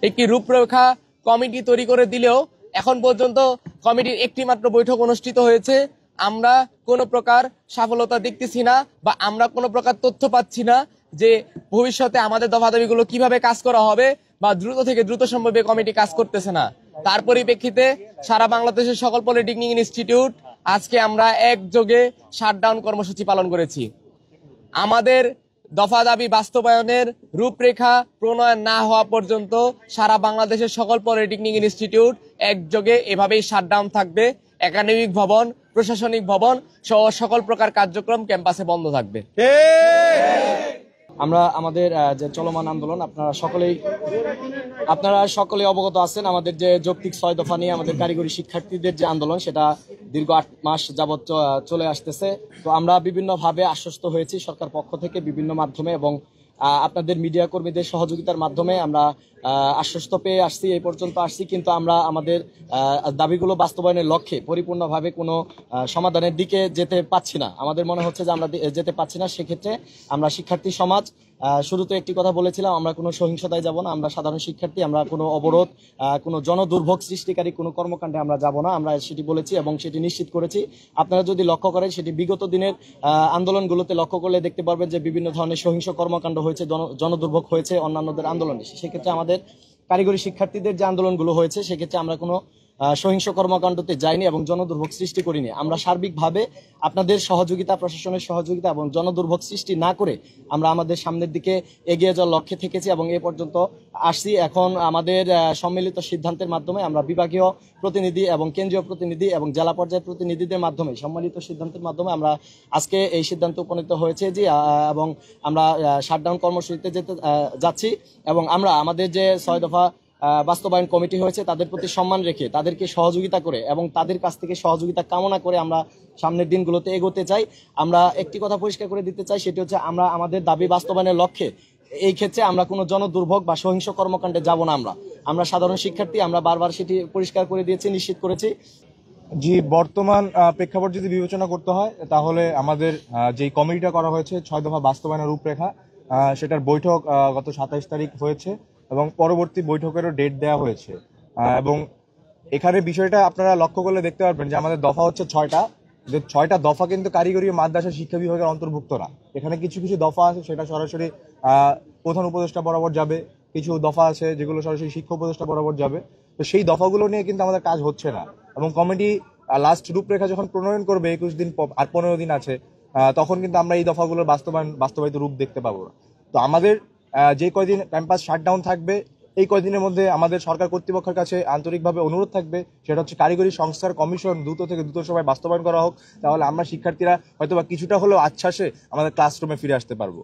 একটি রূপরেখা কমিটি তৈরি করে দিলেও এখন পর্যন্ত কমিটির একটি মাত্র বৈঠক অনুষ্ঠিত হয়েছে। আমরা কোনো প্রকার সফলতা দেখতেছি না বা আমরা কোনো প্রকার তথ্য পাচ্ছি না যে ভবিষ্যতে আমাদের দফা দাবিগুলো কিভাবে কাজ করা হবে বা দ্রুত থেকে দ্রুত সম্ভবে কমিটি কাজ করতেছে না। তার পরিপ্রেক্ষিতে সারা বাংলাদেশের সকল পলিটেকনিক ইনস্টিটিউট আজকে আমরা একযোগে শাটডাউন কর্মসূচি পালন করেছি। আমাদের দফা দাবি বাস্তবায়নের রূপরেখা প্রণয়ন না হওয়া পর্যন্ত সারা বাংলাদেশের সকল পলিটেকনিক ইনস্টিটিউট একযোগে এভাবেই শাটডাউন থাকবে। একাডেমিক ভবন, প্রশাসনিক ভবন সহ সকল প্রকার কার্যক্রম ক্যাম্পাসে বন্ধ থাকবে। আমরা আমাদের যে চলমান আন্দোলন আপনারা সকলেই অবগত আছেন। আমাদের যে যৌক্তিক 6 দফা নিয়ে আমাদের কারিগরি শিক্ষার্থীদের যে আন্দোলন, সেটা দীর্ঘ 8 মাস যাবৎ চলে আসতেছে। তো আমরা বিভিন্নভাবে আশ্বস্ত হয়েছি সরকার পক্ষ থেকে বিভিন্ন মাধ্যমে এবং আপনাদের মিডিয়া কর্মীদের সহযোগিতার মাধ্যমে আমরা আশ্বস্ত পেয়ে আসছি, এই পর্যন্ত আসছি। কিন্তু আমরা আমাদের দাবিগুলো বাস্তবায়নের লক্ষ্যে পরিপূর্ণভাবে কোনো সমাধানের দিকে যেতে পাচ্ছি না। আমাদের মনে হচ্ছে যে আমরা যেতে পাচ্ছি না। সেক্ষেত্রে আমরা শিক্ষার্থী সমাজ শুরুতে একটি কথা বলেছিলাম, আমরা কোনো সহিংসতায় যাব না, আমরা সাধারণ শিক্ষার্থী, আমরা কোনো অবরোধ, কোনো জনদুর্ভোগ সৃষ্টিকারী কোনো কর্মকাণ্ডে আমরা যাব না। আমরা সেটি বলেছি এবং সেটি নিশ্চিত করেছি। আপনারা যদি লক্ষ্য করেন, সেটি বিগত দিনের আন্দোলনগুলোতে লক্ষ্য করলে দেখতে পারবেন যে বিভিন্ন ধরনের সহিংস কর্মকাণ্ড হয়েছে, জনদুর্ভোগ হয়েছে অন্যান্যদের আন্দোলনে। সেক্ষেত্রে আমাদের কারিগরি শিক্ষার্থীদের যে আন্দোলনগুলো হয়েছে, সেক্ষেত্রে আমরা কোনো সহিংস কর্মকাণ্ডতে যাইনি এবং জনদুর্ভোগ সৃষ্টি করিনি। আমরা সার্বিকভাবে আপনাদের সহযোগিতা, প্রশাসনের সহযোগিতা এবং জনদুর্ভোগ সৃষ্টি না করে আমরা আমাদের সামনের দিকে এগিয়ে যাওয়ার লক্ষ্যে থেকেছি এবং এ পর্যন্ত আসছি। এখন আমাদের সম্মিলিত সিদ্ধান্তের মাধ্যমে আমরা বিভাগীয় প্রতিনিধি এবং কেন্দ্রীয় প্রতিনিধি এবং জেলা পর্যায়ের প্রতিনিধিদের মাধ্যমে সম্মিলিত সিদ্ধান্তের মাধ্যমে আমরা আজকে এই সিদ্ধান্তে উপনীত হয়েছে যে এবং আমরা শাটডাউন কর্মসূচিতে যাচ্ছি এবং আমরা আমাদের যে 6 দফা বাস্তবায়ন কমিটি হয়েছে তাদের প্রতি সম্মান রেখে, তাদেরকে সহযোগিতা করে এবং তাদের কাছ থেকে সহযোগিতা কামনা করে আমরা সামনের দিনগুলোতে এগোতে চাই। আমরা একটি কথা পরিষ্কার করে দিতে চাই, সেটি হচ্ছে আমরা আমাদের দাবি বাস্তবায়নের লক্ষ্যে এই ক্ষেত্রে আমরা কোনো জনদুর্ভোগ বা সহিংস কর্মকাণ্ডে যাব না। আমরা সাধারণ শিক্ষার্থী, আমরা বারবার সেটি পরিষ্কার করে দিয়েছি, নিশ্চিত করেছি। জি, বর্তমান প্রেক্ষাপট যদি বিবেচনা করতে হয়, তাহলে আমাদের যে কমিটিটা করা হয়েছে 6 দফা বাস্তবায়নের রূপরেখা, সেটার বৈঠক গত 27 তারিখ হয়েছে এবং পরবর্তী বৈঠকেরও ডেট দেওয়া হয়েছে। এবং এখানে বিষয়টা আপনারা লক্ষ্য করলে দেখতে পারবেন যে আমাদের দফা হচ্ছে 6টা। যে 6টা দফা কিন্তু কারিগরি মাদ্রাসা শিক্ষা বিভাগের অন্তর্ভুক্ত না। এখানে কিছু কিছু দফা আছে সেটা সরাসরি প্রধান উপদেষ্টা বরাবর যাবে, কিছু দফা আছে যেগুলো সরাসরি শিক্ষা উপদেষ্টা বরাবর যাবে। তো সেই দফাগুলো নিয়ে কিন্তু আমাদের কাজ হচ্ছে না এবং কমিটি লাস্ট রূপরেখা যখন প্রণয়ন করবে 21 দিন আর 15 দিন আছে, তখন কিন্তু আমরা এই দফাগুলোর বাস্তবায়িত রূপ দেখতে পাবো। তো আমাদের যে কয়দিন ক্যাম্পাস শাটডাউন থাকবে, এই কয়দিনের মধ্যে আমাদের সরকার কর্তৃপক্ষের কাছে আন্তরিকভাবে অনুরোধ থাকবে, সেটা হচ্ছে কারিগরি সংস্কার কমিশন দ্রুত থেকে দ্রুত সময় বাস্তবায়ন করা হোক। তাহলে আমরা শিক্ষার্থীরা হয়তোবা কিছুটা হলেও আশ্বাসে আমাদের ক্লাসরুমে ফিরে আসতে পারবো।